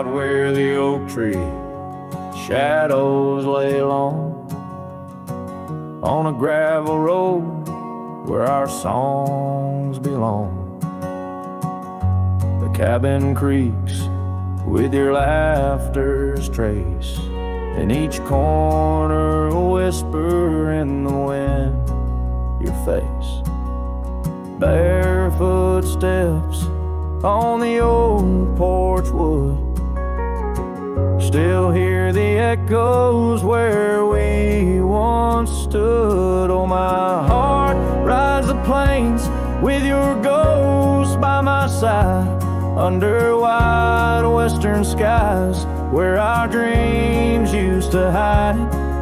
out where the oak tree shadows lay long, on a gravel road where our songs belong. The cabin creaks with your laughter's trace, in each corner a whisper in the wind, your face. Barefoot steps on the old porch wood, still hear the echoes where we once stood. Oh, my heart rides the plains with your ghost by my side, under wide western skies where our dreams used to hide.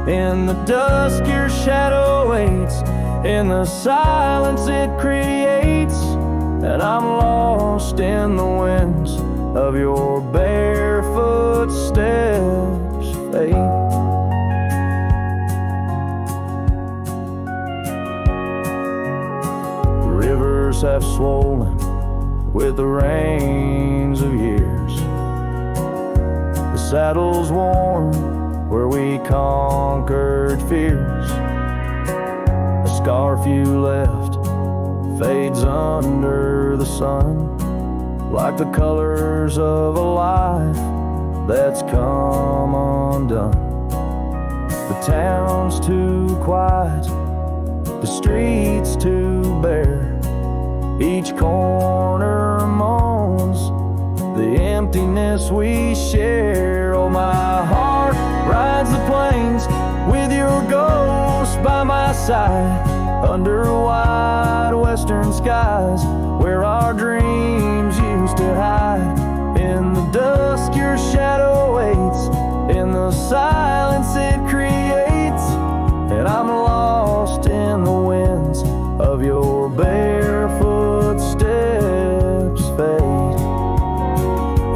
In the dusk your shadow waits, in the silence it creates, and I'm lost in the winds of your barefoot steps fade. The rivers have swollen with the rains of years, the saddle's worn where we conquered fears. The scarf you left fades under the sun, like the colors of a life that's come undone. The town's too quiet, the streets too bare, each corner moans the emptiness we share. Oh, my heart rides the plains with your ghost by my side, under wide western skies where our dreams used to hide. In the dusk your shadow waits, in the silence it creates, and I'm lost in the winds of your barefoot steps fade.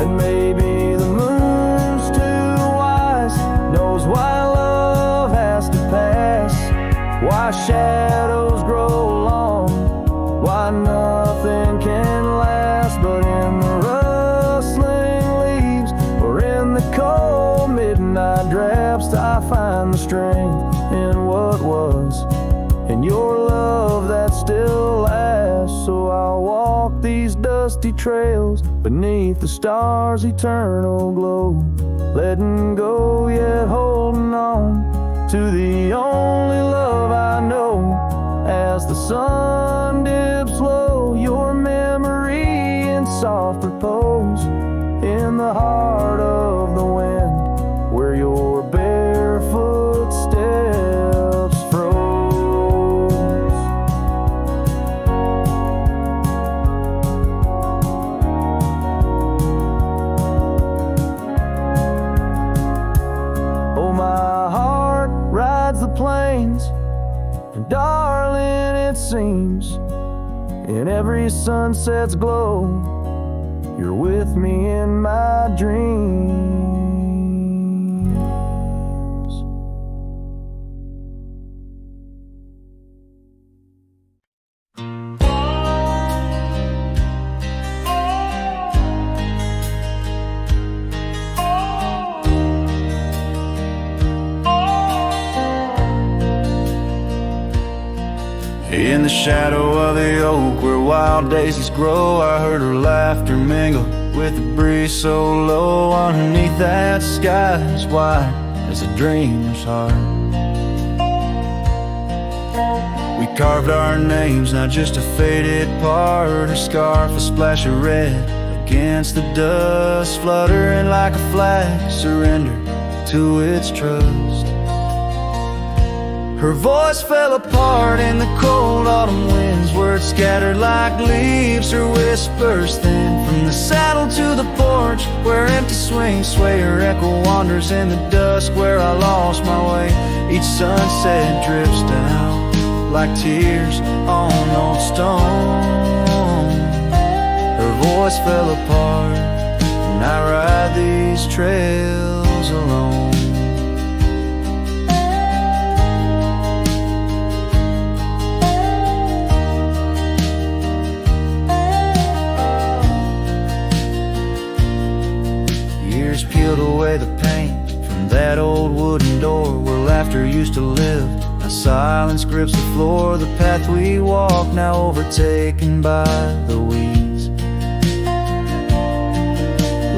And maybe the moon's too wise, knows why love has to pass, why shadows grow long, why nothing can last. But in the rustling leaves or in the cold midnight drafts, I find the strength in what was, in your love that still lasts. So I'll walk these dusty trails beneath the stars' eternal glow, letting go yet holding on to the only love I know. As the sun dips low, your memory in soft repose, in the heart of the wind where your barefoot steps froze. Oh, my heart rides the plains, and darling, it seems in every sunset's glow, you're with me in my dreams. In the shadow of the oak where wild daisies grow, I heard her laughter mingle with the breeze so low. Underneath that sky as wide as a dreamer's heart, we carved our names, not just a faded part. Her scarf a splash of red against the dust, fluttering like a flag, surrender to its trust. Her voice fell apart in the cold autumn winds, words scattered like leaves, her whispers thin. From the saddle to the porch where empty swings sway, her echo wanders in the dusk where I lost my way. Each sunset drifts down like tears on old stone. Her voice fell apart, and I ride these trails alone. nature used to live. Now silence grips the floor, the path we walk now overtaken by the weeds.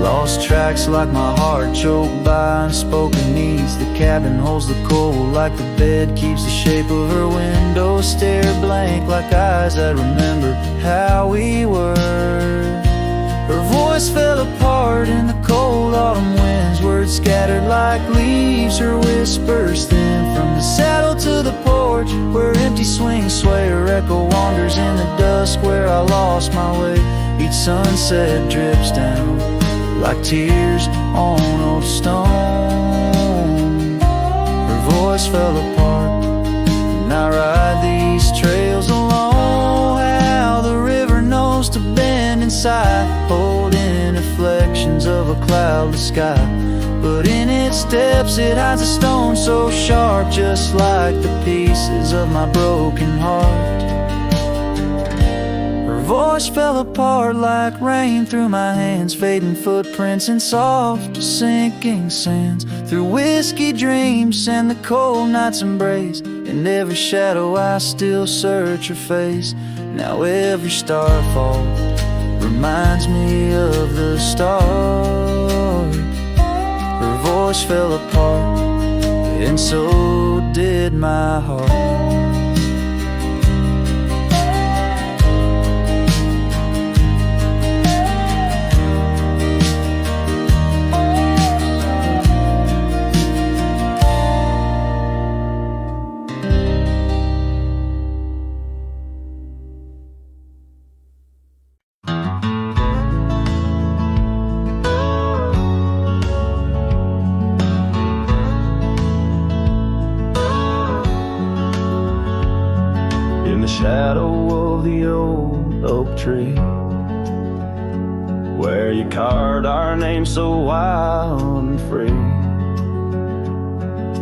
Lost tracks like my heart, choked by unspoken needs. The cabin holds the cold like the bed keeps the shape of her window. Stare blank like eyes that remember how we were. Her voice fell apart in the cold autumn winds, words scattered like leaves, her whispers thin. From the saddle to the porch, where empty swings sway, her echo wanders in the dusk where I lost my way. Each sunset drips down like tears on old stone. Her voice fell apart, and I ride these trails alone. How the river knows to bend inside, holding reflections of a cloudless sky. But in its depths it hides a stone so sharp, just like the pieces of my broken heart. Her voice fell apart like rain through my hands, fading footprints in soft sinking sands. Through whiskey dreams and the cold night's embrace, in every shadow I still search her face. Now every starfall reminds me of the start. Her voice fell apart, and so did my heart. Shadow of the old oak tree, where you carved our name so wild and free.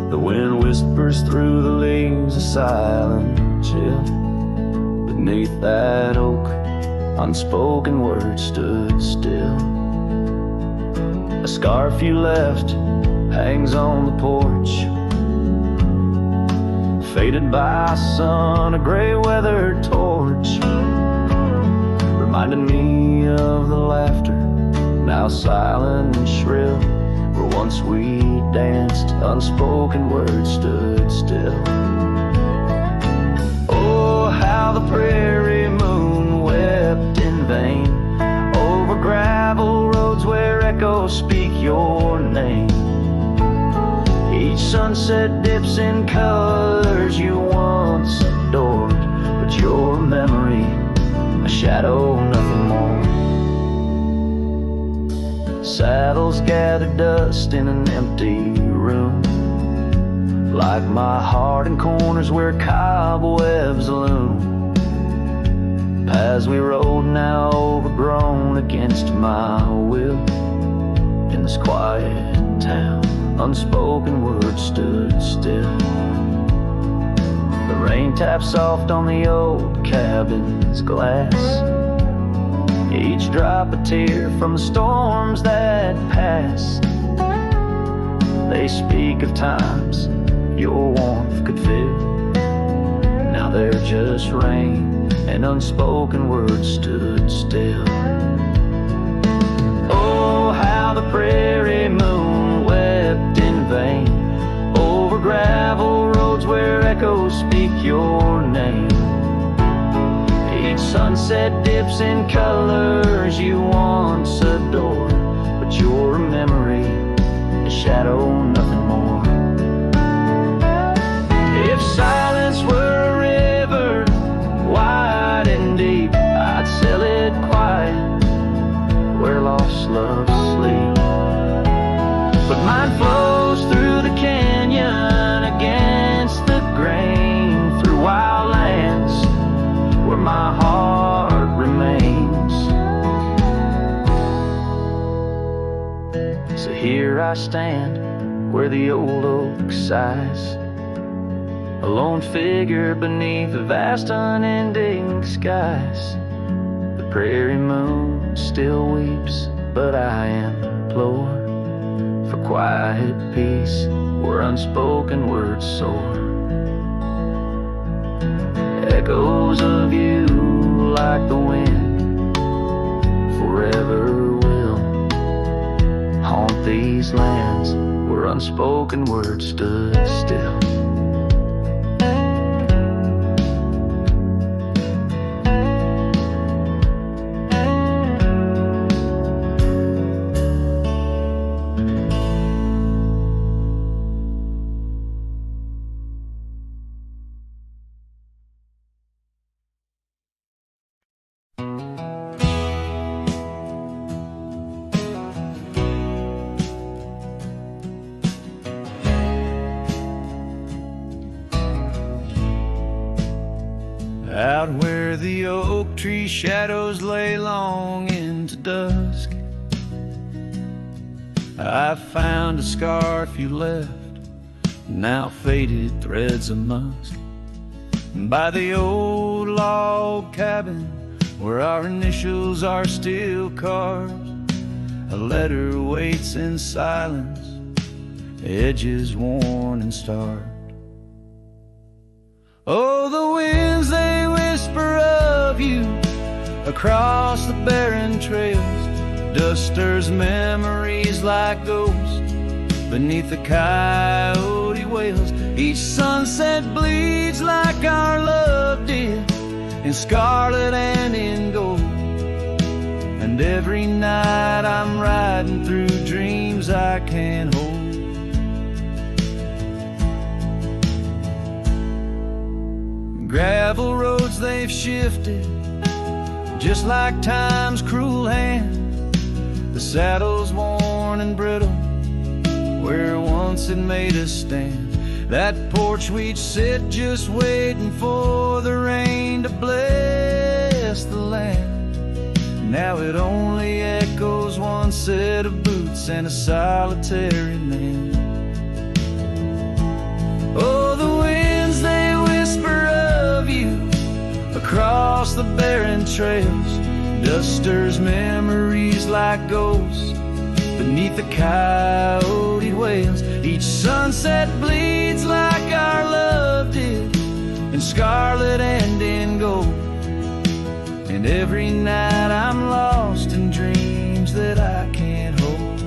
The wind whispers through the leaves, a silent chill. Beneath that oak, unspoken words stood still. A scarf you left hangs on the porch, faded by sun, a gray weathered torch, reminding me of the laughter, now silent and shrill, where once we danced, unspoken words stood still. Oh, how the prairie moon wept in vain, over gravel roads where echoes speak your name. Each sunset dips in colors you once adored, but your memory, a shadow, nothing more. Saddles gather dust in an empty room, like my heart in corners where cobwebs loom. Paths we rode now overgrown against my will. In this quiet town, unspoken words stood still. The rain tapped soft on the old cabin's glass, each drop a tear from the storms that pass. They speak of times your warmth could fill, now they're just rain, and unspoken words stood still. Oh, how the prairie moon wept in vain, over gravel roads where echoes speak your name. Each sunset dips in colors you once adored, but your memory, a shadow, nothing more. If silence were a river, wide and deep, I'd sail it quiet, where lost loves sleep. But mine flows through the canyon, against the grain, through wild lands where my heart remains. So here I stand, where the old oak sighs, a lone figure beneath the vast unending skies. The prairie moon still weeps, but I implore for quiet peace where unspoken words soar. Echoes of you like the wind forever will haunt these lands where unspoken words stood still. Out where the oak tree shadows lay long into dusk, I found a scarf you left, now faded threads of musk. By the old log cabin where our initials are still carved, a letter waits in silence, edges worn and starved. Oh, the winds, they whisper of you across the barren trails. Dust stirs memories like ghosts beneath the coyote wails. Each sunset bleeds like our love did, in scarlet and in gold. And every night I'm riding through dreams I can't hold. Gravel roads, they've shifted just like time's cruel hand. The saddle's worn and brittle where once it made us stand. That porch we'd sit just waiting for the rain to bless the land. Now it only echoes one set of boots and a solitary man. Oh, the winds, they whisper of you across the barren trails. Dust stirs memories like ghosts beneath the coyote wails. Each sunset bleeds like our love did, in scarlet and in gold. And every night I'm lost in dreams that I can't hold.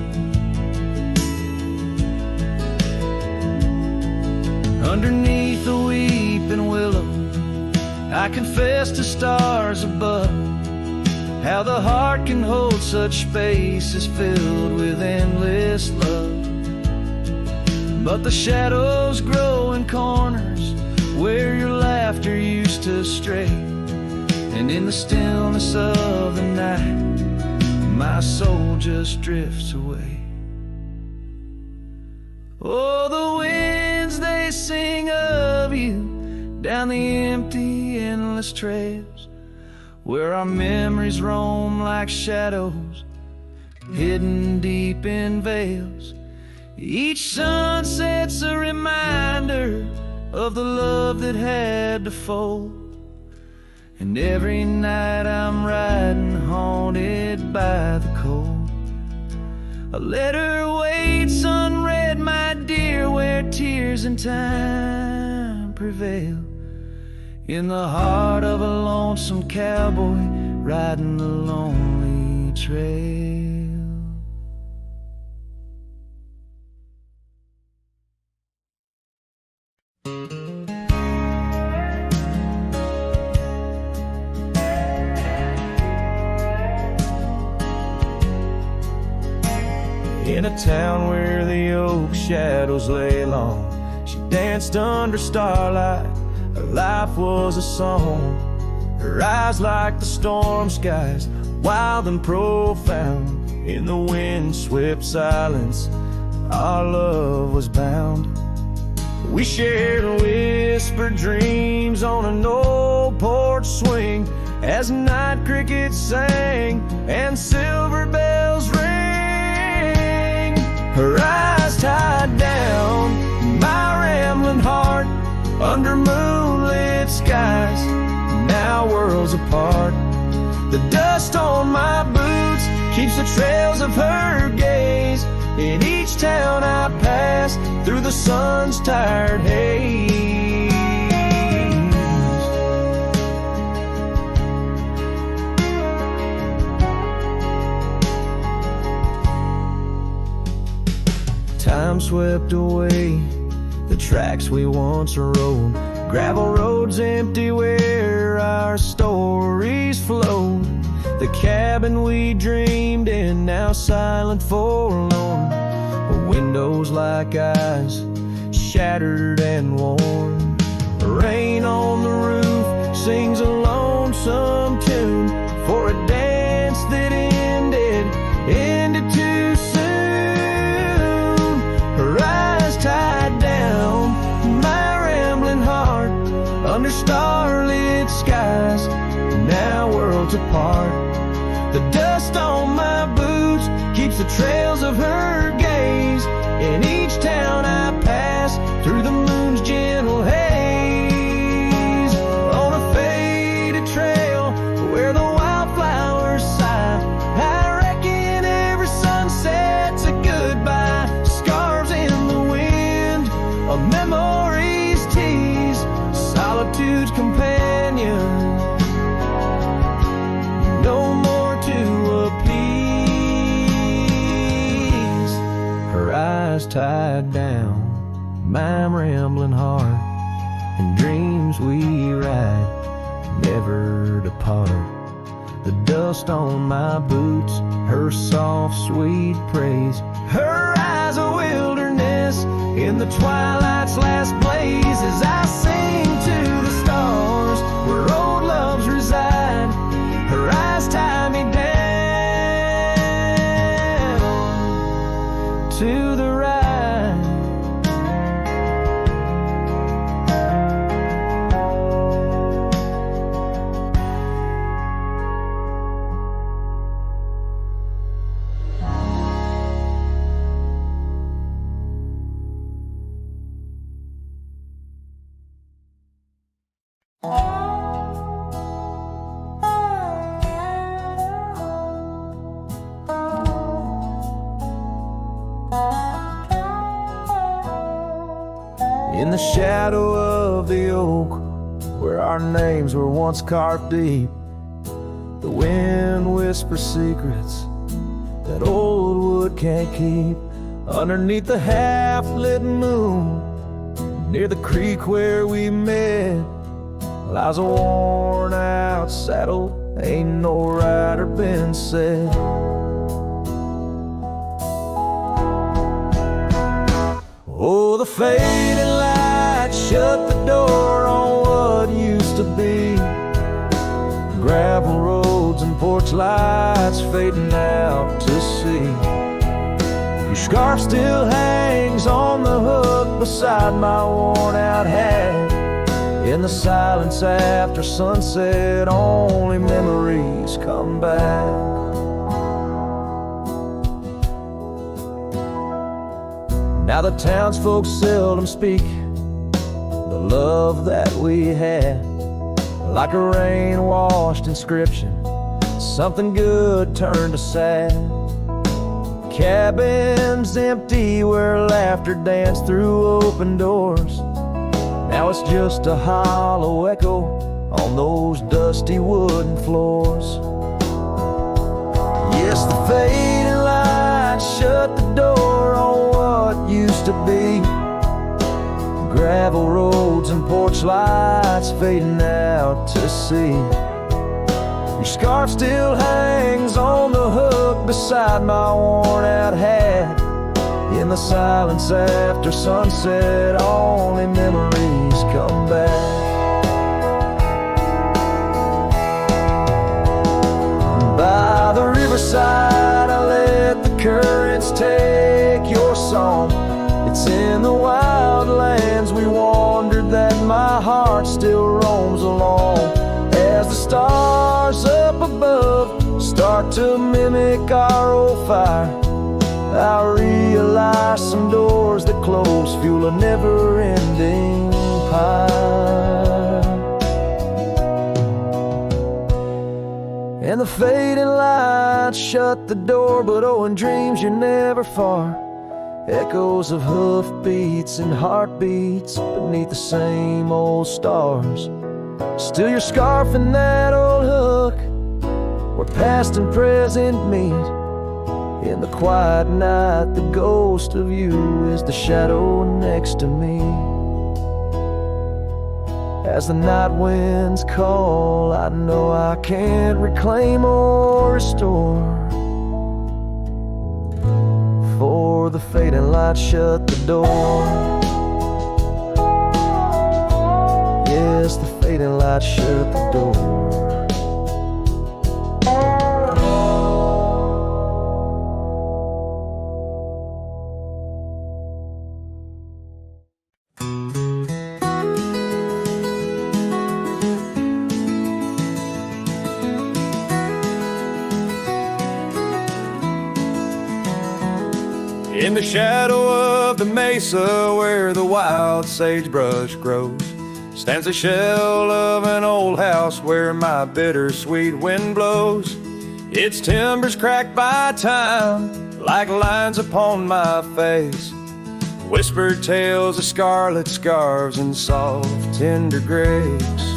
Underneath the weeping willow, I confess to stars above how the heart can hold such spaces filled with endless love. But the shadows grow in corners where your laughter used to stray, and in the stillness of the night my soul just drifts away. Oh, the winds, they sing of you down the empty, endless trails where our memories roam like shadows hidden deep in veils. Each sunset's a reminder of the love that had to fold. And every night I'm riding haunted by the cold. A letter waits unread, my dear, where tears and time prevail, in the heart of a lonesome cowboy riding the lonely trail. In a town where the oak shadows lay long, she danced under starlight. Her life was a song. Her eyes like the storm skies, wild and profound. In the wind-swept silence, our love was bound. We shared whispered dreams on an old porch swing as night crickets sang and silver bells rang. Her eyes tied down my rambling heart under moonlit skies, now worlds apart. The dust on my boots keeps the trails of her gaze In each town I pass through the sun's tired haze. Time swept away the tracks we once rode. Gravel roads empty where our stories flowed. The cabin we dreamed in, now silent, forlorn. Windows like eyes, shattered and worn. Rain on the roof sings a lonesome tune for a dance that ended too soon. Her eyes tied down, my rambling heart, under starlit skies, now worlds apart. The dust on my boots keeps the trails of her gaze. In each town I pass through the moon's gentle haze. On a faded trail where the wildflowers sigh, I reckon every sunset's a goodbye. Scarves in the wind, a memory's tease, solitude's companion. No more to appease. Her eyes tied down, my rambling heart, and dreams we ride never depart. The dust on my boots, her soft sweet praise. Her eyes a wilderness in the twilight's last blaze. As I sing to the stars where old loves reside, her eyes tie me down to the ride. In the shadow of the oak, where our names were once carved deep, the wind whispers secrets that old wood can't keep. Underneath the half-lit moon, near the creek where we met, lies a worn-out saddle, ain't no rider been said. Oh, the fading light shut the door on what used to be. Gravel roads and porch lights fading out to sea. Your scarf still hangs on the hook beside my worn-out hat. In the silence after sunset, only memories come back. Now the townsfolk seldom speak the love that we had, like a rain-washed inscription, something good turned to sad. Cabins empty where laughter danced through open doors. Now it's just a hollow echo on those dusty wooden floors. Yes, the fading light shut the door on what used to be. Gravel roads and porch lights fading out to sea. Your scarf still hangs on the hook beside my worn-out hat. In the silence after sunset, only memories come back. By the riverside, I let the currents take your song. It's in the wild lands we wandered that my heart still roams along. As the stars up above start to mimic our old fire, I realize some doors that close fuel a never-ending pyre. And the fading lights shut the door, but oh, in dreams you're never far. Echoes of hoofbeats and heartbeats beneath the same old stars. Still your scarf and that old hook, where past and present meet. In the quiet night, the ghost of you is the shadow next to me. As the night winds call, I know I can't reclaim or restore. For the fading light shut the door. Yes, the fading light shut the door. In the shadow of the mesa where the wild sagebrush grows stands the shell of an old house where my bittersweet wind blows. Its timbers cracked by time like lines upon my face, whispered tales of scarlet scarves and soft tender grapes.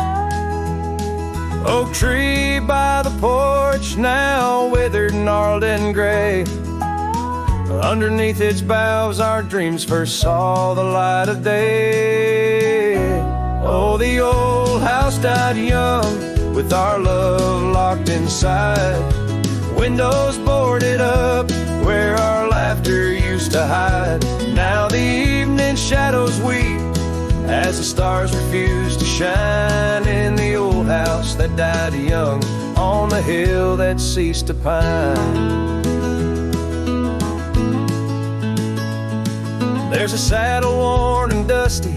Oak tree by the porch now withered, gnarled and gray. Underneath its boughs our dreams first saw the light of day. Oh, the old house died young with our love locked inside. Windows boarded up where our laughter used to hide. Now the evening shadows weep as the stars refuse to shine in the old house that died young on the hill that ceased to pine. There's a saddle worn and dusty,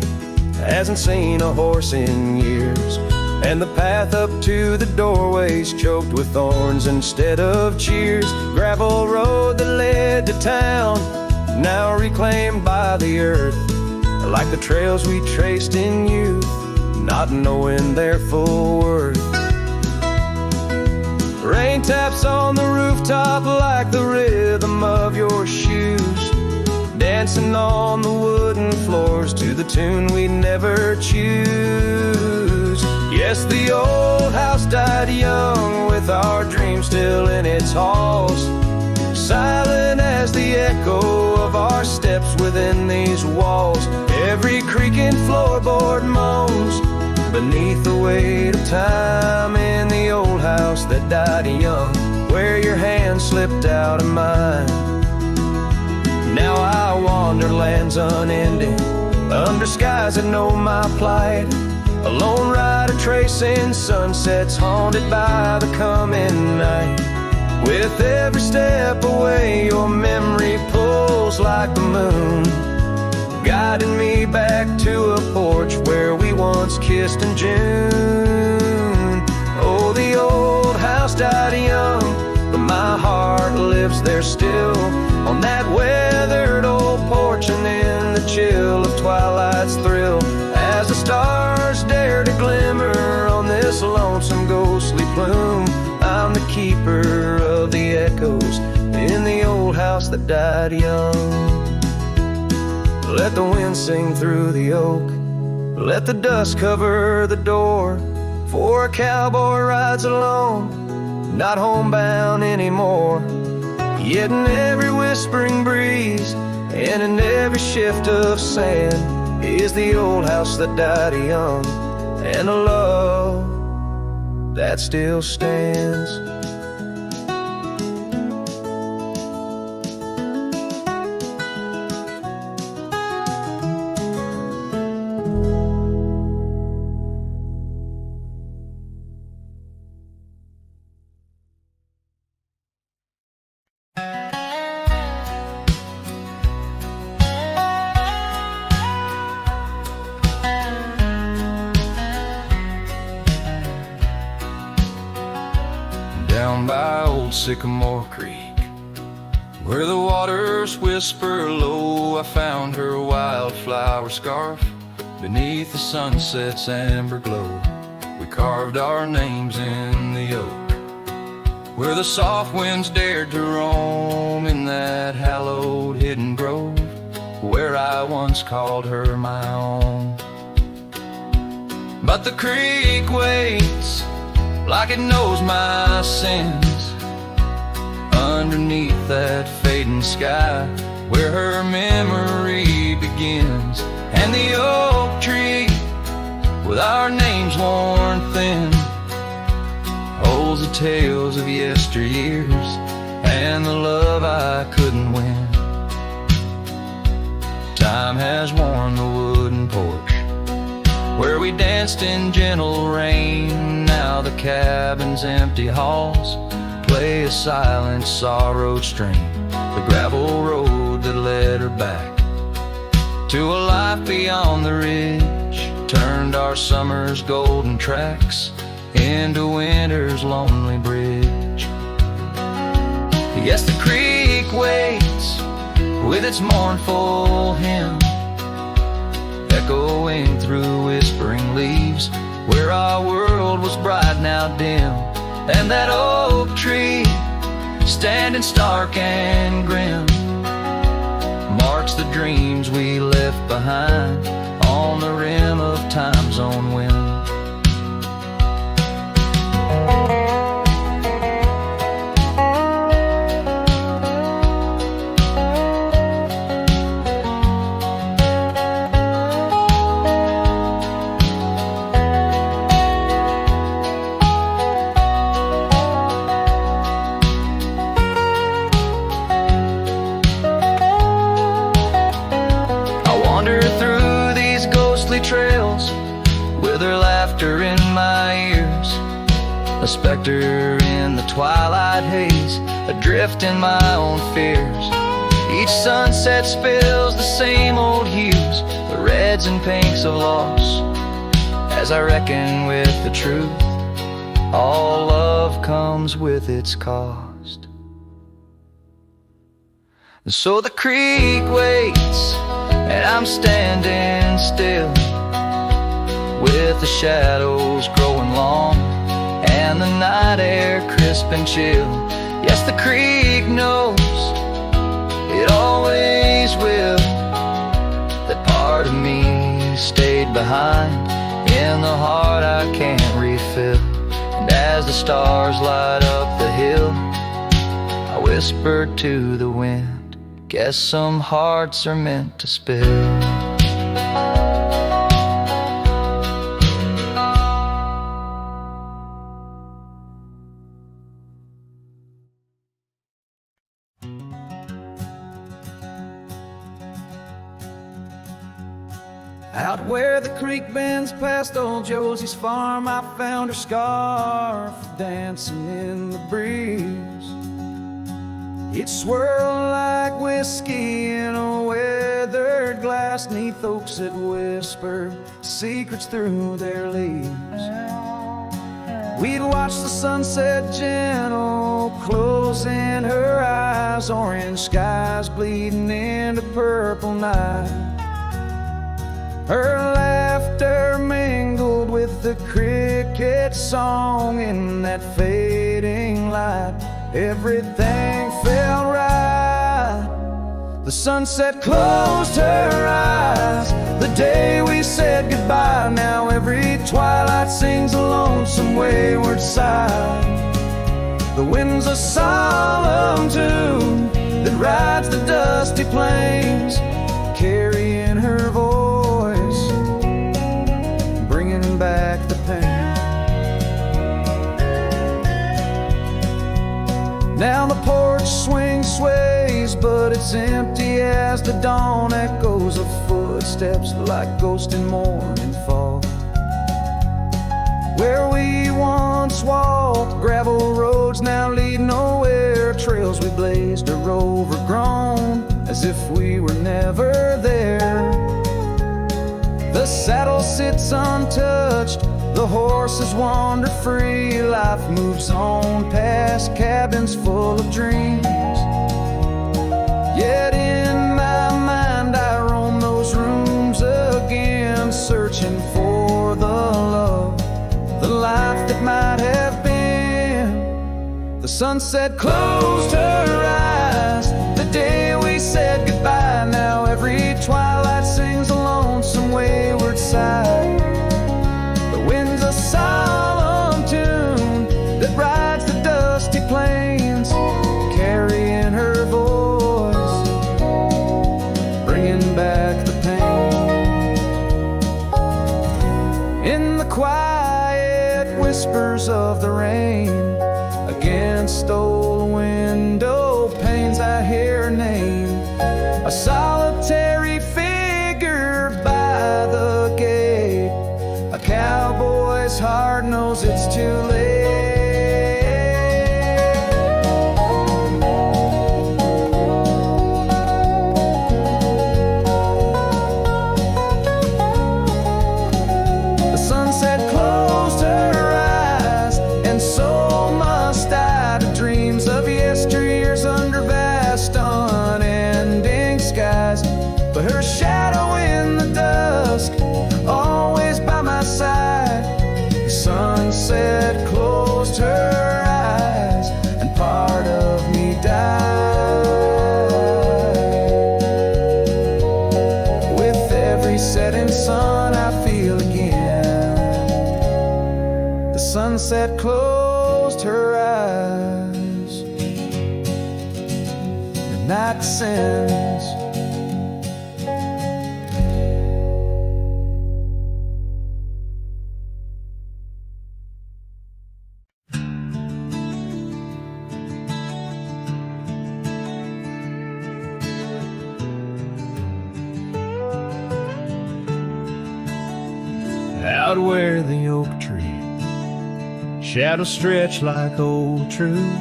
hasn't seen a horse in years, and the path up to the doorway's choked with thorns instead of cheers. Gravel road that led to town, now reclaimed by the earth, like the trails we traced in youth, not knowing their full worth. Rain taps on the rooftop like the rhythm of your shoes, dancing on the wooden floors to the tune we never choose. Yes, the old house died young with our dreams still in its halls, silent as the echo of our steps within these walls. Every creaking floorboard moans beneath the weight of time in the old house that died young, where your hand slipped out of mine. Now I wander lands unending, under skies that know my plight, a lone rider tracing sunsets haunted by the coming night. With every step away your memory pulls like the moon, guiding me back to a porch where we once kissed in June. Oh, the old house died young, but my heart lives there still, on that weathered old porch and in the chill of twilight's thrill. As the stars dare to glimmer on this lonesome ghostly plume, I'm the keeper of the echoes in the old house that died young. Let the wind sing through the oak, let the dust cover the door, for a cowboy rides alone, not homebound anymore. Yet in every whispering breeze and in every shift of sand is the old house that died young, and a love that still stands. Down by old Sycamore Creek, where the waters whisper low, I found her wildflower scarf beneath the sunset's amber glow. We carved our names in the oak, where the soft winds dared to roam in that hallowed hidden grove. where I once called her my own. But the creek waits like it knows my sins underneath that fading sky, where her memory begins. And the oak tree, with our names worn thin, holds the tales of yesteryears and the love I couldn't win. Time has worn the wooden porch where we danced in gentle rain. Now the cabin's empty halls play a silent sorrowed strain. The gravel road that led her back to a life beyond the ridge turned our summer's golden tracks into winter's lonely bridge. Yes, the creek waits with its mournful hymn echoing through whispering leaves, where our world was bright now dim. And that oak tree, standing stark and grim, marks the dreams we left behind on the rim of time's own wind. Trails with her laughter in my ears, a specter in the twilight haze, adrift in my own fears. Each sunset spills the same old hues, the reds and pinks of loss, as I reckon with the truth, all love comes with its cost. And so the creek waits and I'm standing still, with the shadows growing long and the night air crisp and chill. Yes, the creek knows, it always will, that part of me stayed behind in the heart I can't refill. And as the stars light up the hill, I whispered to the wind, guess some hearts are meant to spill. Out where the creek bends past old Josie's farm, I found her scarf dancing in the breeze. It swirled like whiskey in a weathered glass, 'neath oaks that whispered secrets through their leaves. We'd watch the sunset gentle, closing her eyes, orange skies bleeding into purple night. Her laughter mingled with the cricket song in that fading light. Everything felt right. The sunset closed her eyes the day we said goodbye. Now every twilight sings a lonesome wayward sigh. The wind's a solemn tune that rides the dusty plains, carrying her voice, bringing back the pain. Now the porch swing sways, but it's empty as the dawn echoes of footsteps like ghosting morning fog. Where we once walked, gravel roads now lead nowhere. Trails we blazed are overgrown, as if we were never there. The saddle sits untouched, the horses wander free. Life moves on past cabins full of dreams. Yet in my mind I roam those rooms again, searching for the love, the life that might have been. The sunset closed her eyes the day we said goodbye. Now every twilight sings a lonesome wayward sigh. The wind's a solemn tune that rides the dusty plains, carrying her voice, bringing back the pain. In the quiet whispers of the rain, against old window panes I hear her name, a solitary figure by the gate. A cowboy's heart knows it's too late. The sunset closed her eyes, and so must I, to dreams of yesteryears under vast unending skies. But her shadow in the dusk, always by my side. The sunset closed her eyes, and part of me died. With every setting sun I feel again, the sunset closed her eyes. The night descends. Out where the oak tree shadows stretch like old truth,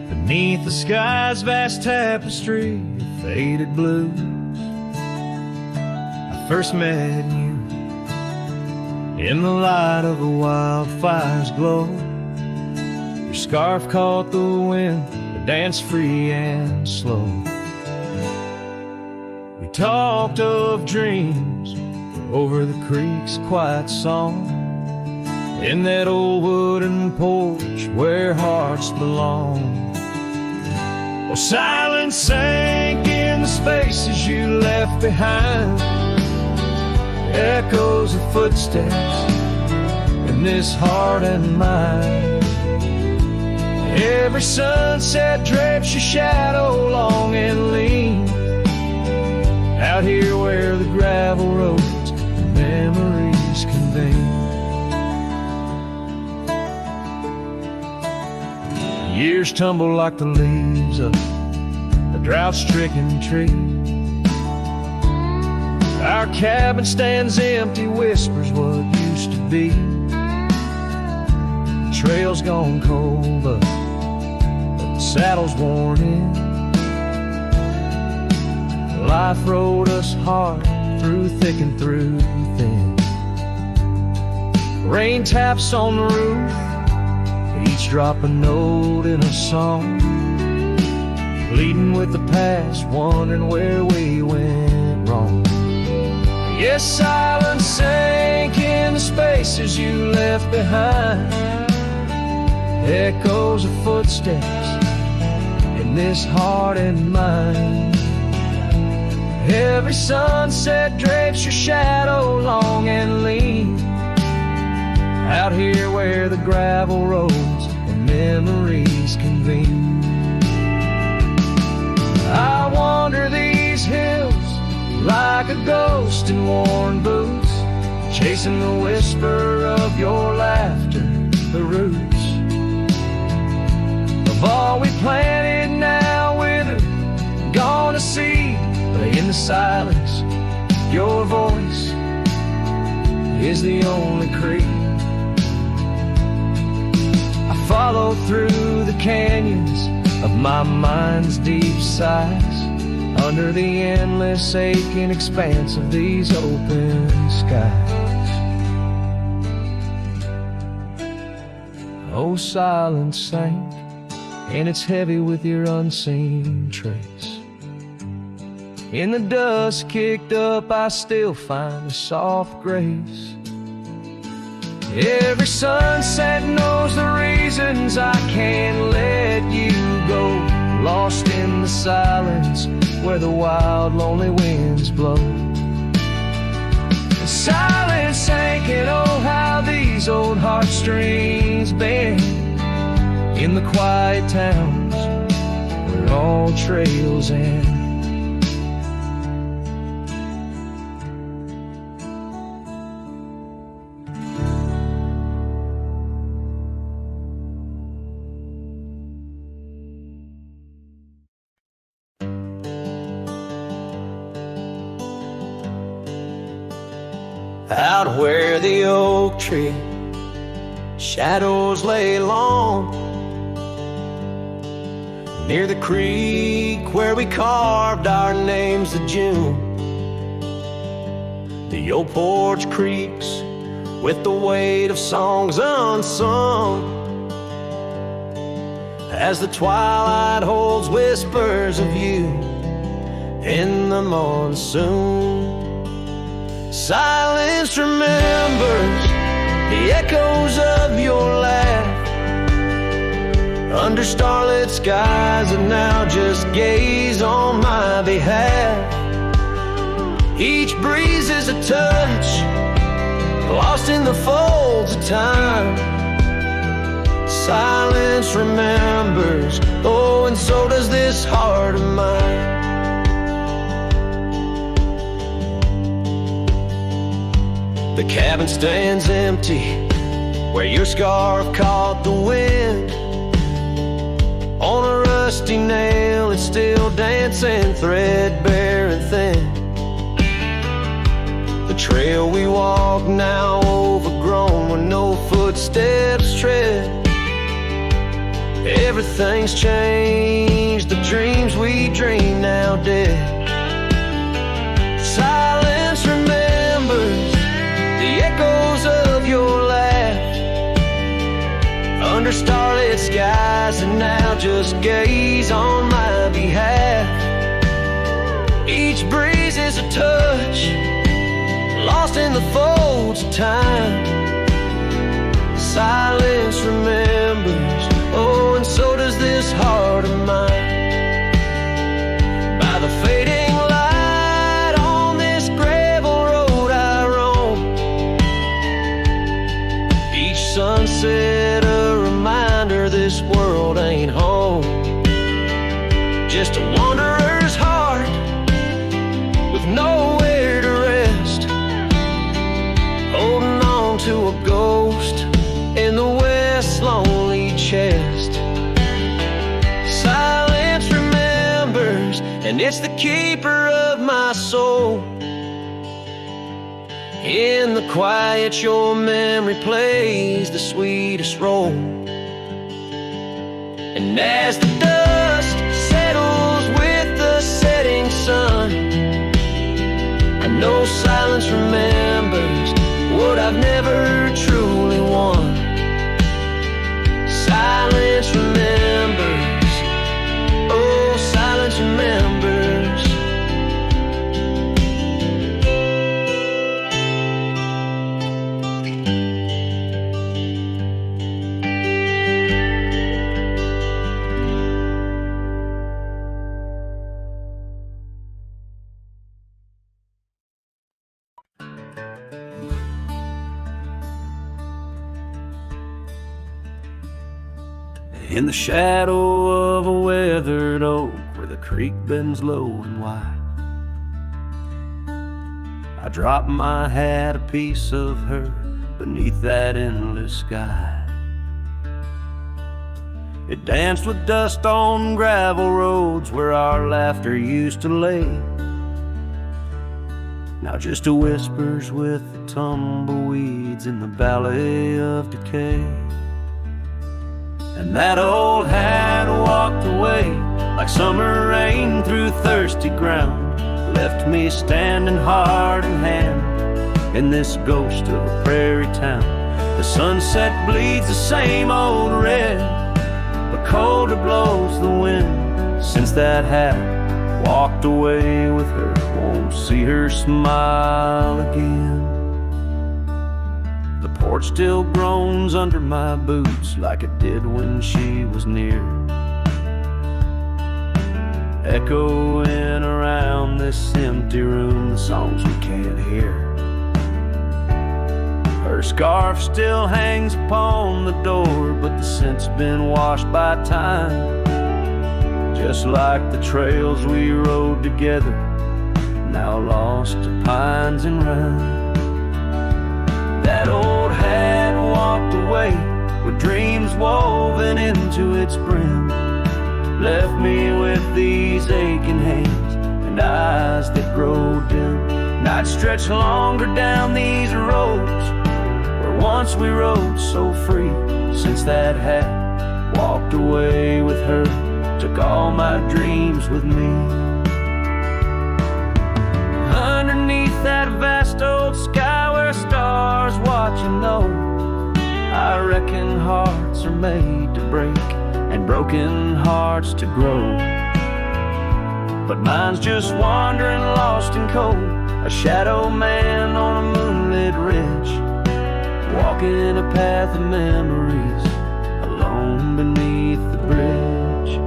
beneath the sky's vast tapestry of faded blues, I first met you in the light of the wildfire's glow. Your scarf caught the wind, but danced free and slow. We talked of dreams over the creek's quiet song, in that old wooden porch where hearts belong. Oh, silence sank in the spaces you left behind, echoes of footsteps in this heart and mind. Every sunset drapes your shadow long and lean, out here where the gravel roads memories convene. Years tumble like the leaves of a drought-stricken tree. Our cabin stands empty, whispers what used to be. The trail's gone cold, but the saddle's worn in. Life rode us hard, through thick and through thin. Rain taps on the roof, each drop a note in a song, pleading with the past, wondering where we went wrong. Yes, silence sank in the spaces you left behind, echoes of footsteps in this heart and mind. Every sunset drapes your shadow long and lean, out here where the gravel roads and memories convene. I wander these hills like a ghost in worn boots, chasing the whisper of your laughter, the roots of all we planted now withered, gone to seed. But in the silence, your voice is the only creed. I follow through the canyons of my mind's deep sighs, under the endless aching expanse of these open skies. Oh, silence sank, and it's heavy with your unseen trace. In the dust kicked up, I still find a soft grace. Every sunset knows the reasons I can't let you go, lost in the silence where the wild, lonely winds blow. And silence sinking, oh, how these old heartstrings bend in the quiet towns where all trails end. Out where the oak tree shadows lay long, near the creek where we carved our names of June. The old porch creaks with the weight of songs unsung, as the twilight holds whispers of you in the monsoon. Silence remembers the echoes of your laugh under starlit skies that now just gaze on my behalf. Each breeze is a touch lost in the folds of time. Silence remembers, oh, and so does this heart of mine. The cabin stands empty where your scarf caught the wind. On a rusty nail it's still dancing, threadbare and thin. The trail we walk now overgrown where no footsteps tread. Everything's changed, the dreams we dream now dead. Silence remembers the echoes of your laugh under starlit skies and now just gaze on my behalf. Each breeze is a touch lost in the folds of time. Silence remembers, oh, and so does this heart of mine. By the fading light on this gravel road I roam, each sunset a reminder this world ain't home. Just a wanderer's heart with nowhere to rest, holding on to a ghost in the west's lonely chest. Silence remembers, and it's the keeper of my soul. In the quiet your memory plays the sweetest role. And as the dust settles with the setting sun, I know silence remembers what I've never truly won. Silence remembers, oh, silence remembers. In the shadow of a weathered oak where the creek bends low and wide, I drop my hat, a piece of her, beneath that endless sky. It danced with dust on gravel roads where our laughter used to lay. Now just a whispers with the tumbleweeds in the valley of decay. And that old hat walked away like summer rain through thirsty ground, left me standing heart in hand in this ghost of a prairie town. The sunset bleeds the same old red, but colder blows the wind since that hat walked away with her. Won't see her smile again. The porch still groans under my boots like it did when she was near. echoing around this empty room, the songs we can't hear. Her scarf still hangs upon the door, but the scent's been washed by time. Just like the trails we rode together, now lost to pines and rime. That old hat walked away with dreams woven into its brim, left me with these aching hands and eyes that grow dim. Nights stretch longer down these roads where once we rode so free. Since that hat walked away with her, took all my dreams with me. Underneath that vast old sky where stars watch and know, I reckon hearts are made to break and broken hearts to grow. But mine's just wandering lost and cold, a shadow man on a moonlit ridge, walking a path of memories alone beneath the bridge.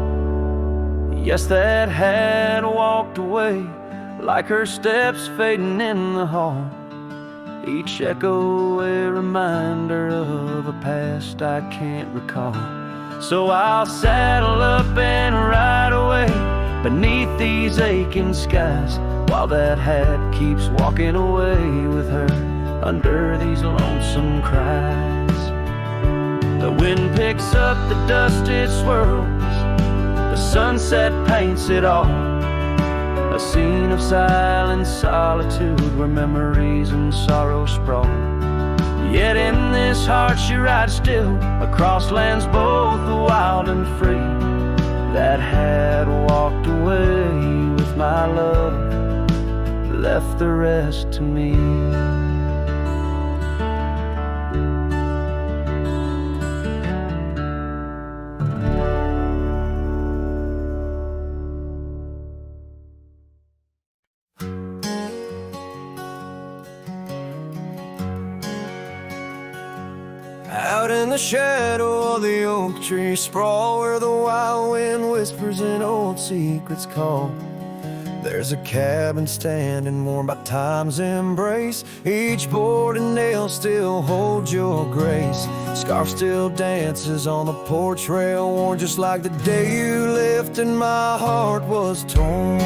Yes, that hat walked away like her steps fading in the hall, each echo a reminder of a past I can't recall. So I'll saddle up and ride away beneath these aching skies, while that hat keeps walking away with her under these lonesome cries. The wind picks up the dust it swirls, the sunset paints it all, a scene of silent solitude where memories and sorrow sprawl. Yet in this heart she rides still, across lands both wild and free. That hat walked away with my love, left the rest to me. Out in the shadow of the oak tree sprawl, where the wild wind whispers and old secrets call, there's a cabin standing warm by time's embrace. Each board and nail still holds your grace. Scarf still dances on the porch rail, worn just like the day you left and my heart was torn.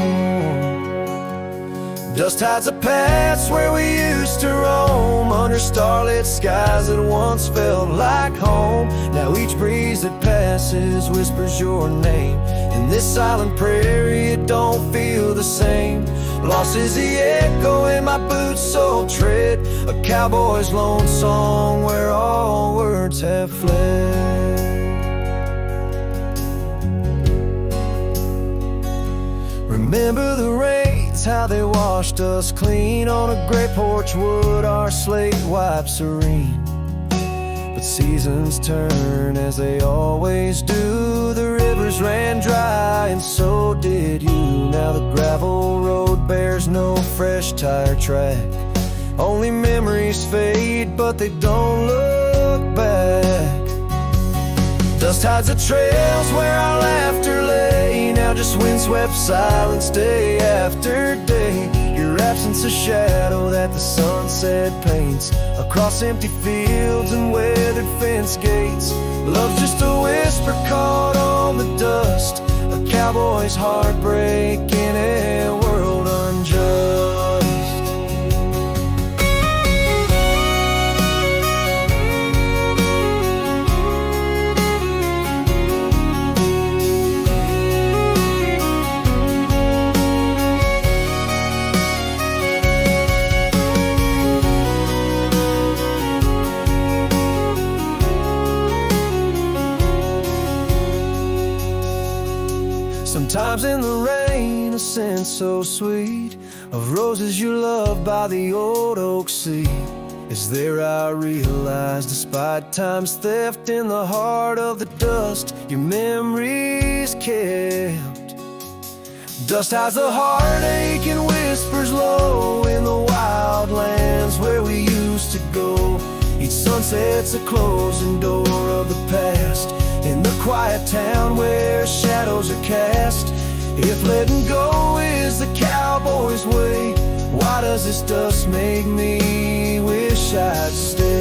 Dust hides the past where we used to roam, under starlit skies that once felt like home. Now each breeze that passes whispers your name. In this silent prairie it don't feel the same. Lost is the echo in my boots so tread, a cowboy's lone song where all words have fled. Remember the rains, how they washed us clean on a gray porch wood, our slate white serene. But seasons turn as they always do, the rivers ran dry and so did you. Now the gravel road bears no fresh tire track, only memories fade but they don't look back. Dust hides the trails where our laughter lay, now just windswept silence day after day. Your absence a shadow that the sunset paints across empty fields and weathered fence gates. Love's just a whisper caught on the dust, a cowboy's heartbreak in a world unjust. Sometimes in the rain, a scent so sweet of roses you loved by the old oak seat is there. I realize, despite time's theft, in the heart of the dust, your memories kept. Dust hides the heartache and whispers low in the wild lands where we used to go. Each sunset's a closing door of the past, in the quiet town where shadows are cast. If letting go is the cowboy's way, why does this dust make me wish I'd stay?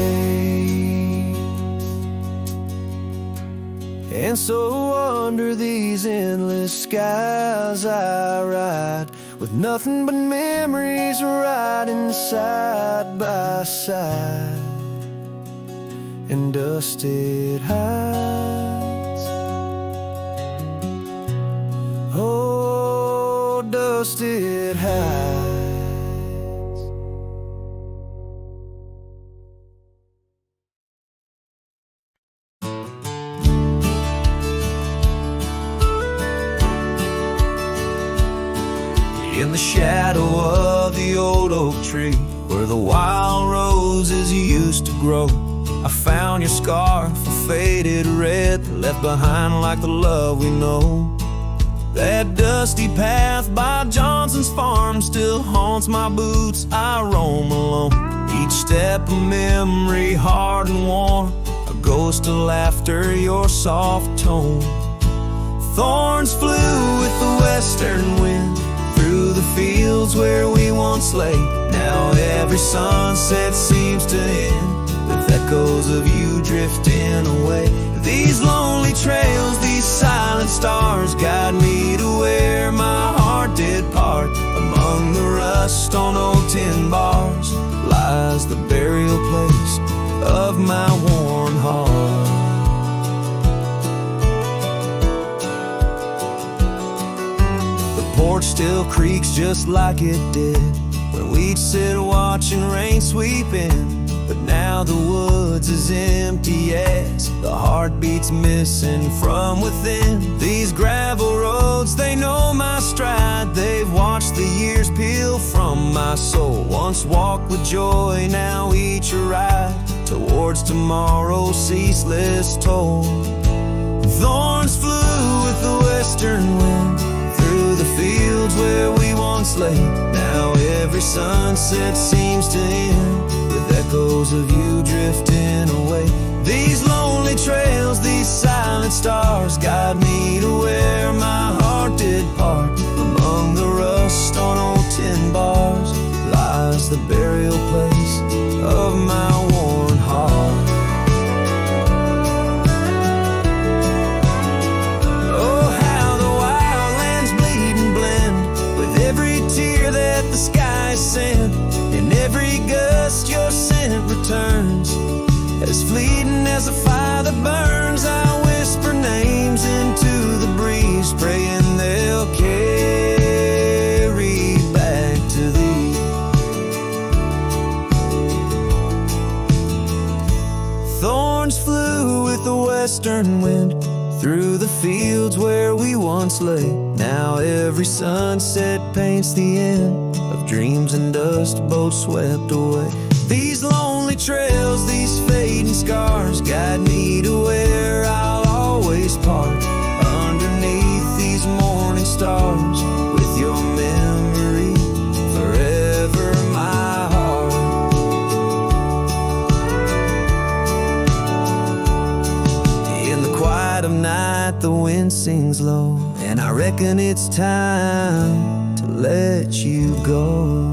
And so under these endless skies I ride, with nothing but memories riding side by side, and dusted hides. Oh, dusted hides. In the shadow of the old oak tree, where the wild roses used to grow, I found your scarf, a faded red, left behind like the love we know. That dusty path by Johnson's farm still haunts my boots, I roam alone. Each step a memory, hard and warm, a ghost of laughter, your soft tone. Thorns flew with the western wind through the fields where we once lay. Now every sunset seems to end with echoes of you drifting away. These lonely trails, these silent stars, guide me to where my heart did part. Among the rust on old tin bars lies the burial place of my worn heart. Porch still creaks just like it did when we'd sit watching rain sweep in. But now the woods is empty as the heartbeat's missing from within. These gravel roads, they know my stride. They've watched the years peel from my soul. Once walked with joy, now each a ride towards tomorrow's ceaseless toll. Thorns flew with the western wind through the fields where we once lay. Now every sunset seems to end with echoes of you drifting away. These lonely trails, these silent stars, guide me to where my heart did part. Among the rust on old tin bars lies the burial place of my worn heart. That the skies send, in every gust your scent returns. As fleeting as a fire that burns, I whisper names into the breeze, praying they'll carry back to thee. Thorns flew with the western wind through the fields where we once lay. Now every sunset paints the end of dreams and dust, both swept away. These lonely trails, these fading scars, guide me to where I'll always part. Underneath these morning stars, with your memory forever my heart. In the quiet of night, the wind sings low, and I reckon it's time to let you go.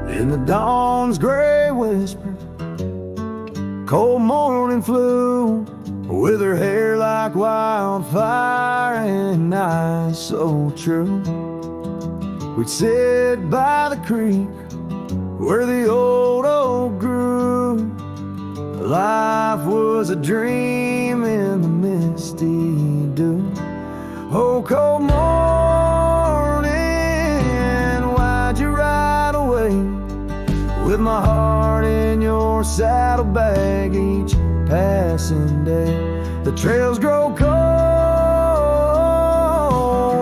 In the dawn's gray whisper, cold morning flew, with her hair like wildfire and eyes so true. We'd sit by the creek where the old oak grew. Life was a dream in the misty dew. Oh, cold morning, why'd you ride away? With my heart in your saddlebag each passing day. The trails grow cold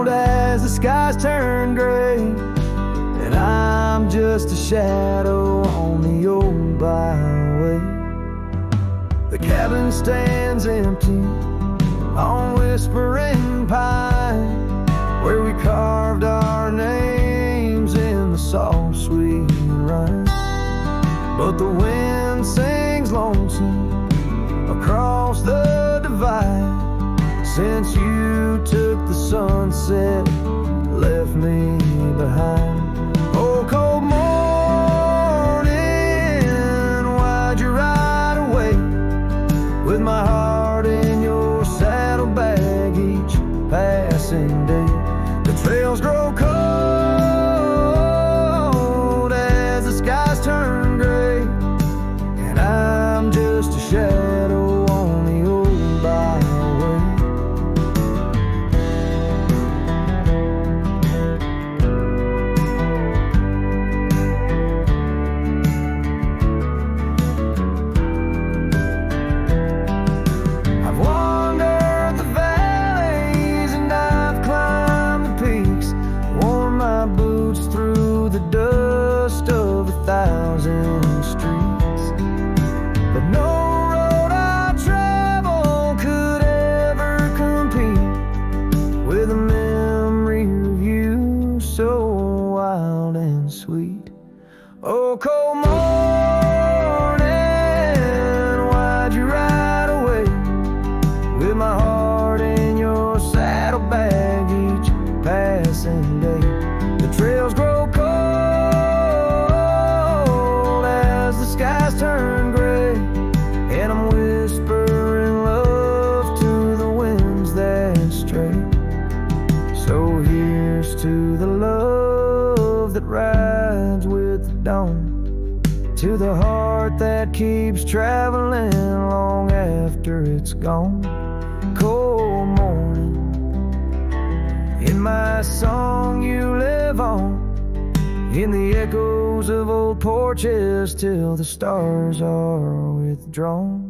as the skies turn gray, and I'm just a shadow on the old byway. The cabin stands empty, on Whispering Pine, where we carved our names in the soft, sweet rhyme. But the wind sings lonesome across the divide, since you took the sunset, left me behind. Oh, cold morning, why'd you ride away with my heart in your saddlebag each passing day? The trails grow cold as the skies turn gray, and I'm just a shadow on the old byway. I've wandered the valleys and I've climbed the peaks, worn my boots through the dust of 1,000 streets, but no road I travel could ever compete with a memory of you so wild and sweet. Oh, cold morning, why'd you ride away with my heart in your saddlebag each passing day? The trails grow cold as the skies turn gray, and I'm whispering love to the winds that stray. So here's to the love that rides with the dawn, to the heart that keeps traveling long after it's gone. Cold morning, in my song you live on, in the echoes of old porches till the stars are withdrawn.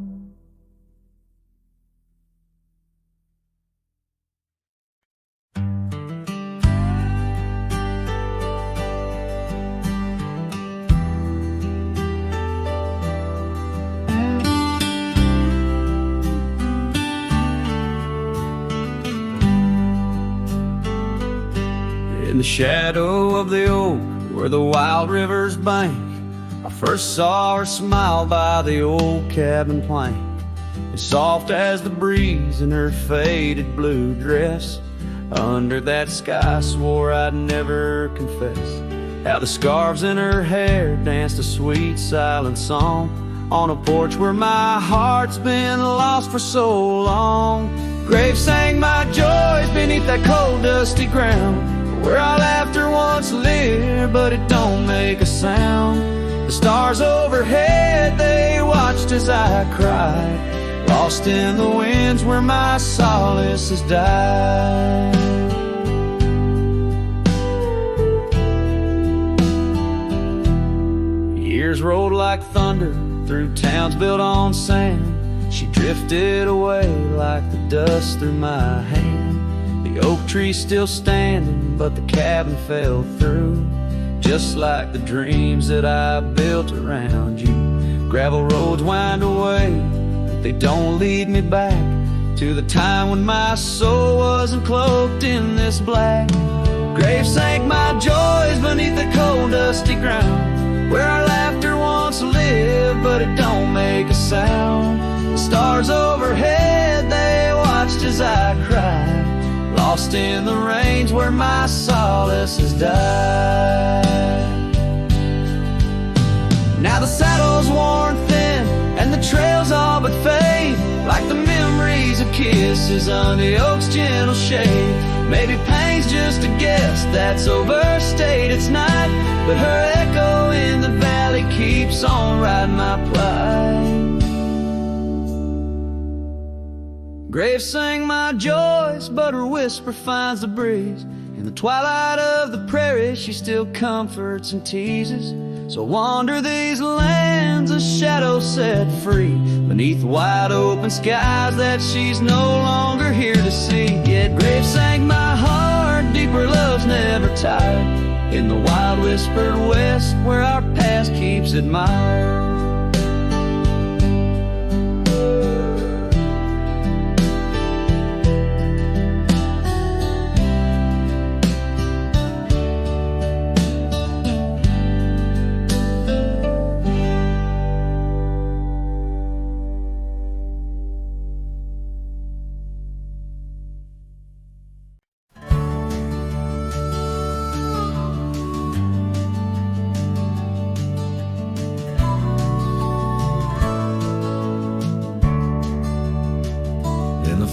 In the shadow of the oak where the wild rivers bank, I first saw her smile by the old cabin plank. As soft as the breeze in her faded blue dress, under that sky I swore I'd never confess how the scarves in her hair danced a sweet silent song on a porch where my heart's been lost for so long. Graves sang my joys beneath that cold dusty ground, where our laughter once lived, but it don't make a sound. The stars overhead, they watched as I cried, lost in the winds where my solace has died. Years rolled like thunder through towns built on sand. She drifted away like the dust through my hand. The oak tree's still standing, but the cabin fell through, just like the dreams that I built around you. Gravel roads wind away, but they don't lead me back to the time when my soul wasn't cloaked in this black. Graves sank my joys beneath the cold dusty ground, where our laughter once lived, but it don't make a sound. The stars overhead, they watched as I cried, lost in the range where my solace has died. Now the saddle's worn thin and the trails all but fade, like the memories of kisses under the oak's gentle shade. Maybe pain's just a guess that's overstayed, it's not, but her echo in the valley keeps on riding my plight. Graves sang my joys, but her whisper finds the breeze. In the twilight of the prairie, she still comforts and teases. So wander these lands, a shadow set free, beneath wide open skies that she's no longer here to see. Yet Graves sang my heart, deeper love's never tired, in the wild whispered west where our past keeps admired.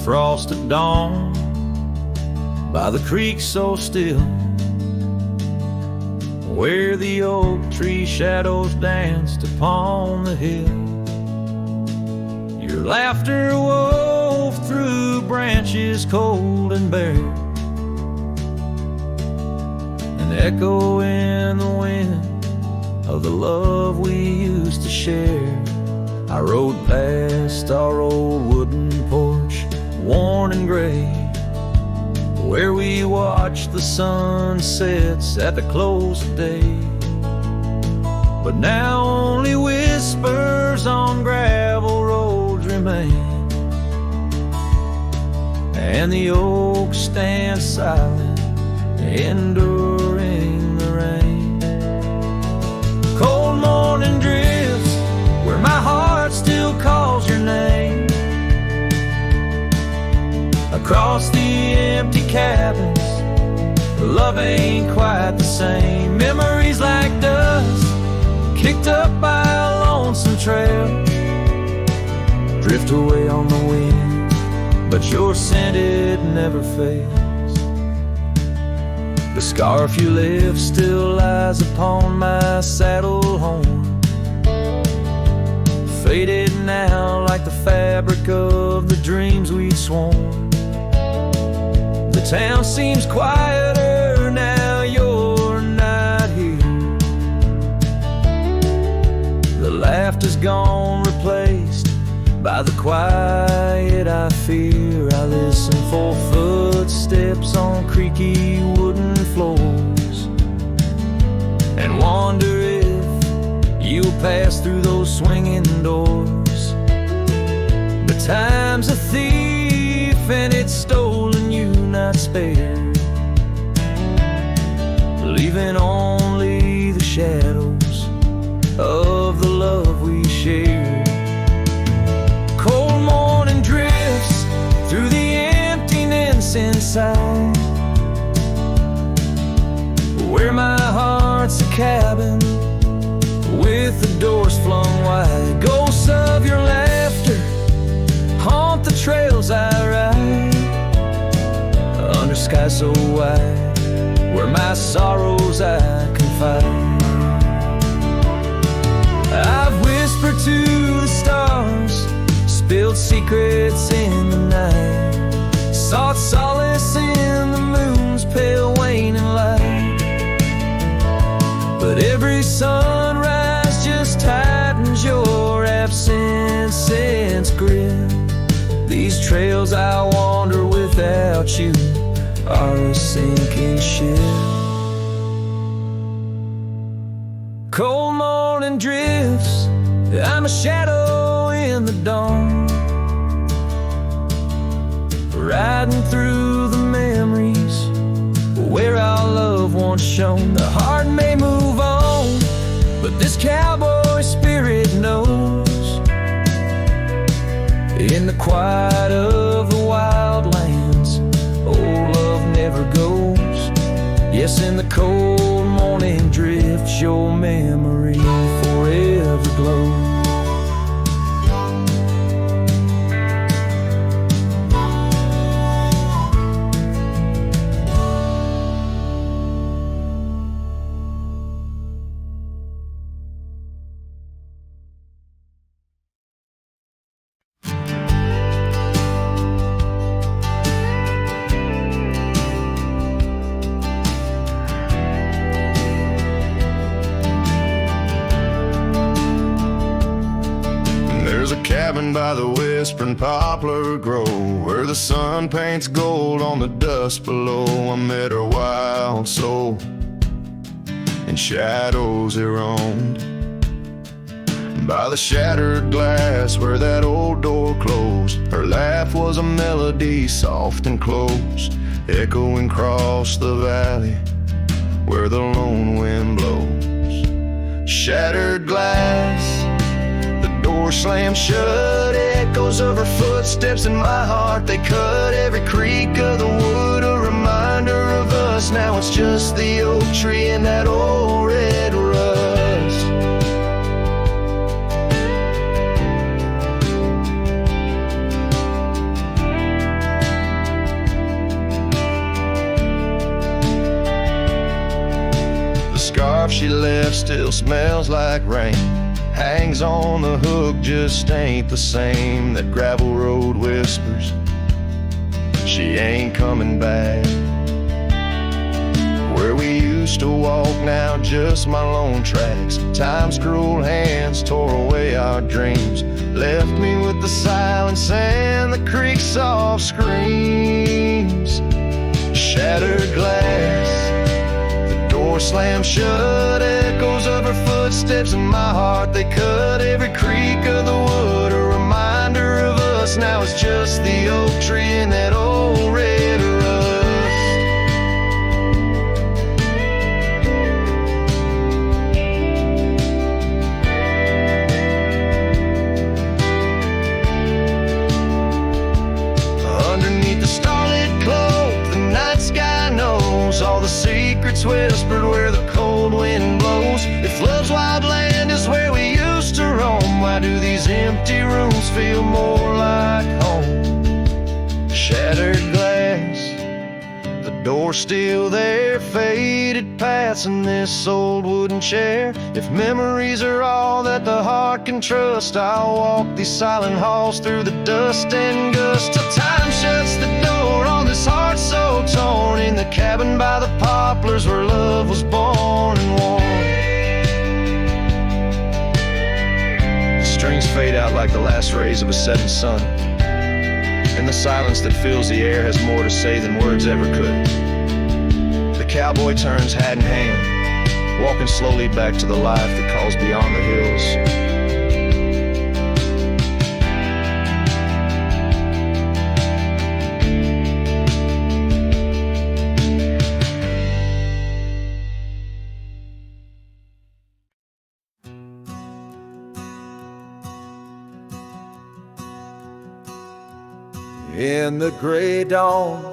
frost at dawn, by the creek so still, where the oak tree shadows danced upon the hill. Your laughter wove through branches cold and bare, an echo in the wind of the love we used to share. I rode past our old wooden porch, worn and gray, where we watched the sunsets at the close of day. But now only whispers on gravel roads remain, and the oak stands silent, enduring the rain. Cold morning drifts where my heart still calls your name, across the empty cabins, love ain't quite the same. Memories like dust kicked up by a lonesome trail, drift away on the wind, but your scent, it never fails. The scarf you left still lies upon my saddle horn, faded now like the fabric of the dreams we'd sworn. The town seems quieter now you're not here. The laughter's gone, replaced by the quiet I fear. I listen for footsteps on creaky wooden floors, and wonder if you'll pass through those swinging doors. But time's a thief and it's stolen you not spared, leaving only the shadows of the love we shared. Cold morning drifts through the emptiness inside, where my heart's a cabin with the doors flung wide. Ghosts of your laughter haunt the trails I ride, under sky so wide, where my sorrows I confide. I've whispered to the stars, spilled secrets in the night, sought solace in the moon's pale waning light. But every sunrise just tightens your absence's grip. These trails I wander without you are a sinking ship. Cold morning drifts, I'm a shadow in the dawn, riding through the memories where our love once shone. The heart may move on, but this cowboy spirit knows, in the quiet of the wild lands, old love never goes. Yes, in the cold morning drifts, your memory forever glows. By the whispering poplar grove, where the sun paints gold on the dust below. I met her wild soul, in shadows it roamed, by the shattered glass where that old door closed. Her laugh was a melody, soft and close, echoing across the valley where the lone wind blows. Shattered glass, door slammed shut, echoes of her footsteps in my heart. They cut every creak of the wood, a reminder of us. Now it's just the oak tree and that old red rust. left still smells like rain. Hangs on the hook, just ain't the same. That gravel road whispers, she ain't coming back. Where we used to walk, now just my lone tracks. Time's cruel hands tore away our dreams, left me with the silence and the creek's soft screams. Shattered glass, the door slammed shut, echoes of her footsteps in my heart, they cut every creak of the wood, a reminder of us. Now it's just the oak tree and that old red rust. Underneath the starlit cloak, the night sky knows all the secrets whispered where the cold wind blows. If love's wild land is where we used to roam, why do these empty rooms feel more like home? Shattered glass, the door still there, faded past in this old wooden chair. If memories are all that the heart can trust, I'll walk these silent halls through the dust and gust till time shuts the door on this heart so torn. In the cabin by the poplars where love was born and worn. The strings fade out like the last rays of a setting sun, and the silence that fills the air has more to say than words ever could. The cowboy turns hat in hand, walking slowly back to the life that calls beyond the hills. In the gray dawn,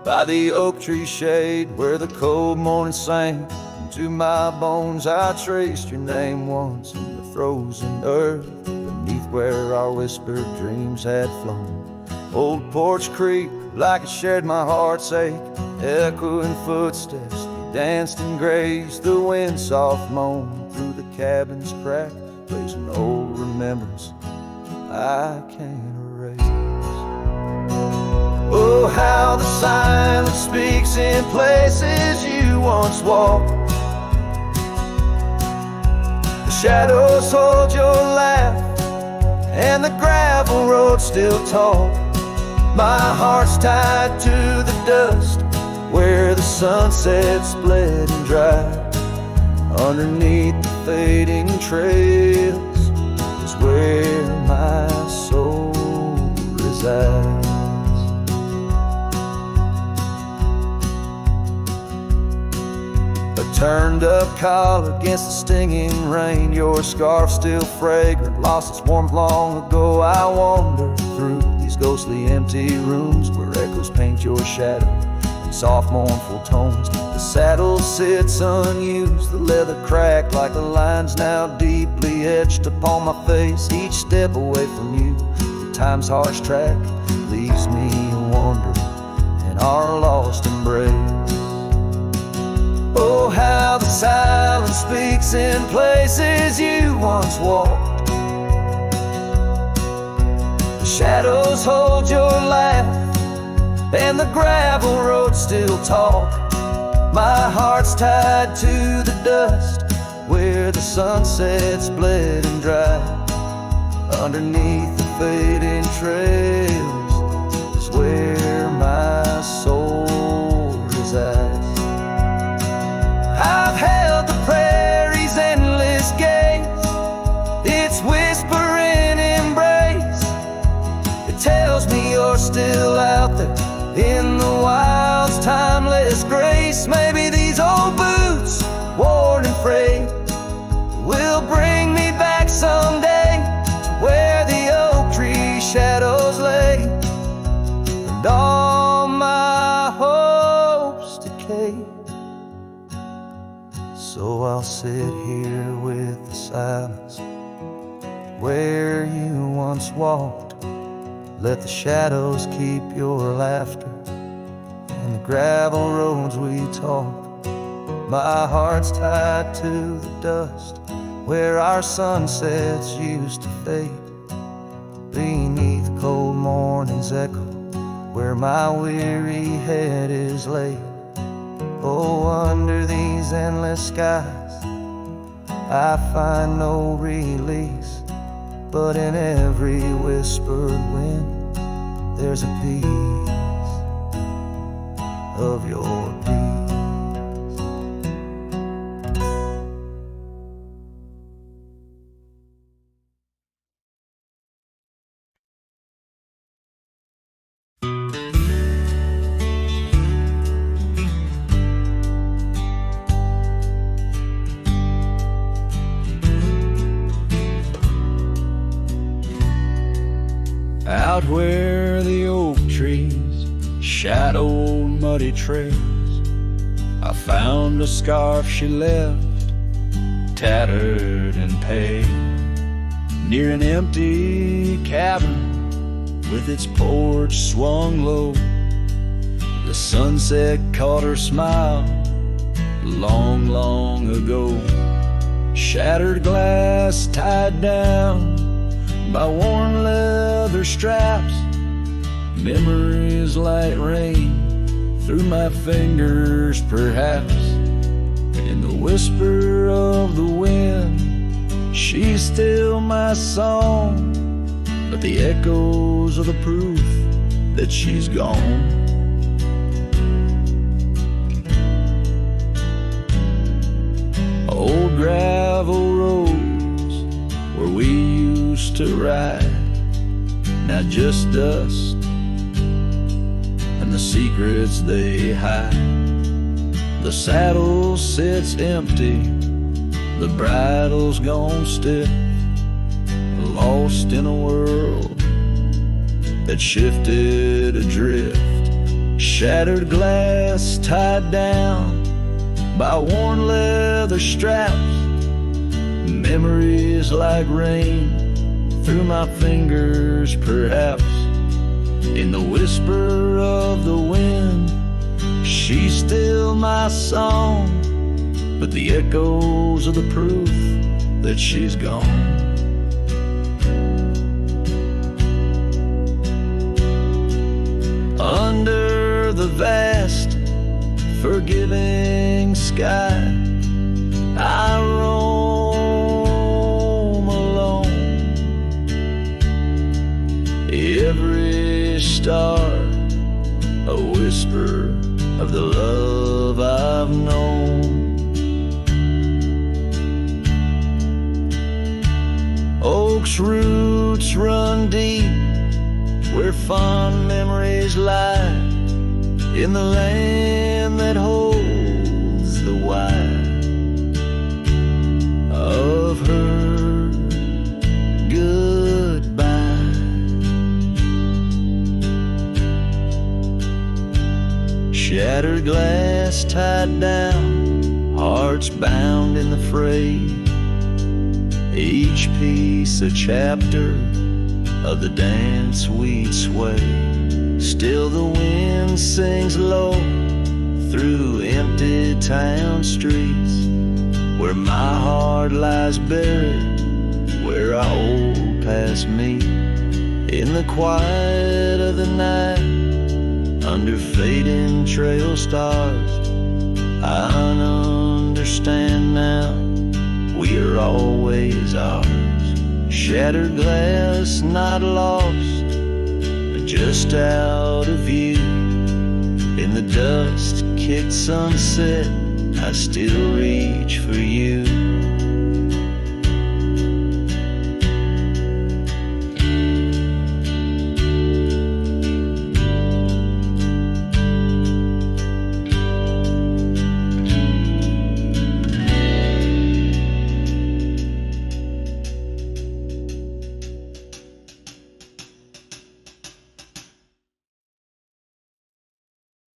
by the oak tree shade, where the cold morning sank into my bones, I traced your name once in the frozen earth, beneath where our whispered dreams had flown. Old porch creak like it shared my heart's ache, echoing footsteps, you danced and grazed. The wind soft moan through the cabin's crack, plays an old remembrance I can't erase. Oh, how the silence speaks in places you once walked. The shadows hold your laugh, and the gravel road still talk. My heart's tied to the dust, where the sunset's bled and dry. Underneath the fading trails is where my soul resides. Turned up collar against the stinging rain, your scarf still fragrant, lost its warmth long ago. I wander through these ghostly empty rooms where echoes paint your shadow in soft mournful tones. The saddle sits unused, the leather cracked like the lines now deeply etched upon my face. Each step away from you, time's harsh track leaves me wandering in our lost embrace. Oh, how the silence speaks in places you once walked. The shadows hold your laugh, and the gravel road still talk. My heart's tied to the dust, where the sunset's bled and dry. Underneath the fading trails is where my soul resides. I've held the prairie's endless gaze, its whispering embrace. It tells me you're still out there in the wild's timeless grace. Maybe these old boots, worn and frayed, will bring me back someday to where the oak tree shadows lay, and all my hopes decay. So I'll sit here with the silence where you once walked. Let the shadows keep your laughter and the gravel roads we talk. My heart's tied to the dust where our sunsets used to fade. Beneath the cold morning's echo, where my weary head is laid. Oh, under these endless skies, I find no release, but in every whispered wind, there's a piece of your peace. Out where the oak trees shadowed muddy trails, I found a scarf she left, tattered and pale, near an empty cabin with its porch swung low. The sunset caught her smile long, long ago. Shattered glass tied down by worn leather straps, memories like rain through my fingers perhaps. In the whisper of the wind, she's still my song, but the echoes are the proof that she's gone. Old gravel roads where we used to ride, now just dust and the secrets they hide. The saddle sits empty, the bridle's gone stiff, lost in a world that shifted adrift. Shattered glass tied down by worn leather straps, memories like rain through my fingers perhaps. In the whisper of the wind, she's still my song, but the echoes are the proof that she's gone. Under the vast, forgiving sky, I roam alone. Every star, a whisper of the love I've known. Oak's roots run deep where fond memories lie, in the land that holds the why of her goodbye. Shattered glass tied down, hearts bound in the fray, each piece a chapter of the dance we'd sway. Still the wind sings low through empty town streets, where my heart lies buried, where our old past meet. In the quiet of the night, under fading trail stars, I understand now, we are always ours. Shattered glass not lost, just out of view. In the dust-kicked sunset, I still reach for you.